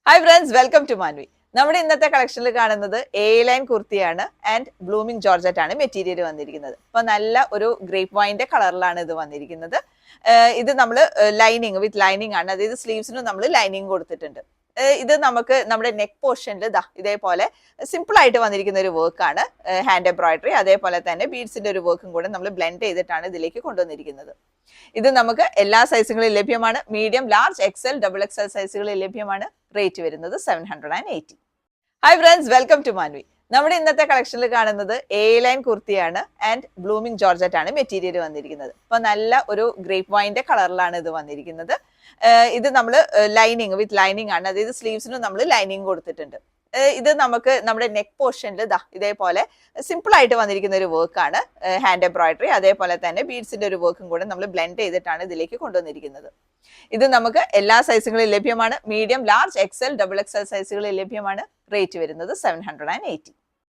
Hi friends, welcome to Manvi. നമ്മുടെ ഇന്നത്തെ കളക്ഷനിൽ കാണുന്നത് എ ലൈൻ കുർത്തിയാണ് ആൻഡ് ബ്ലൂമിംഗ് ജോർജറ്റ് ആണ് മെറ്റീരിയൽ വന്നിരിക്കുന്നത്. അപ്പൊ നല്ല ഒരു ഗ്രേപ്പ് വൈൻ്റെ കളറിലാണ് ഇത് വന്നിരിക്കുന്നത്. ഇത് നമ്മൾ ലൈനിങ് വിത്ത് ലൈനിങ് ആണ്, അതായത് സ്ലീവ്സിനും നമ്മൾ ലൈനിങ് കൊടുത്തിട്ടുണ്ട്. ഇത് നമുക്ക് നമ്മുടെ നെക്ക് പോർഷനിൽ ഇതേപോലെ സിമ്പിൾ ആയിട്ട് വന്നിരിക്കുന്ന ഒരു വർക്കാണ്, ഹാൻഡ് എംബ്രോയിഡറി, അതേപോലെ തന്നെ ബീഡ്സിന്റെ ഒരു വർക്കും കൂടെ നമ്മൾ ബ്ലെൻഡ് ചെയ്തിട്ടാണ് ഇതിലേക്ക് കൊണ്ടുവന്നിരിക്കുന്നത്. ഇത് നമുക്ക് എല്ലാ സൈസുകളിൽ ലഭ്യമാണ്. Medium, large, XL, double XL സൈസുകളിൽ ലഭ്യമാണ്. റേറ്റ് വരുന്നത് 780. Hi friends, welcome to Manvi. നമ്മുടെ ഇന്നത്തെ കളക്ഷനിൽ കാണുന്നത് എ ലൈൻ കുർത്തിയാണ് ആൻഡ് ബ്ലൂമിംഗ് ജോർജറ്റ് ആണ് മെറ്റീരിയൽ വന്നിരിക്കുന്നത്. അപ്പൊ നല്ല ഒരു ഗ്രേപ്പ് വൈൻ്റെ കളറിലാണ് ഇത് വന്നിരിക്കുന്നത്. ഇത് നമ്മൾ ലൈനിങ് വിത്ത് ലൈനിങ് ആണ്, അതായത് സ്ലീവ്സിനും നമ്മൾ ലൈനിങ് കൊടുത്തിട്ടുണ്ട്. ഇത് നമുക്ക് നമ്മുടെ നെക്ക് പോർഷനിൽ ഇതേപോലെ സിമ്പിൾ ആയിട്ട് വന്നിരിക്കുന്ന ഒരു വർക്കാണ്, ഹാൻഡ് എംബ്രോയിഡറി, അതേപോലെ തന്നെ ബീഡ്സിന്റെ ഒരു വർക്കും കൂടെ നമ്മൾ ബ്ലെൻഡ് ചെയ്തിട്ടാണ് ഇതിലേക്ക് കൊണ്ടുവന്നിരിക്കുന്നത്. ഇത് നമുക്ക് എല്ലാ സൈസുകളിൽ ലഭ്യമാണ്. Medium, large, XL, double XL സൈസുകളിൽ ലഭ്യമാണ്. റേറ്റ് വരുന്നത് 780.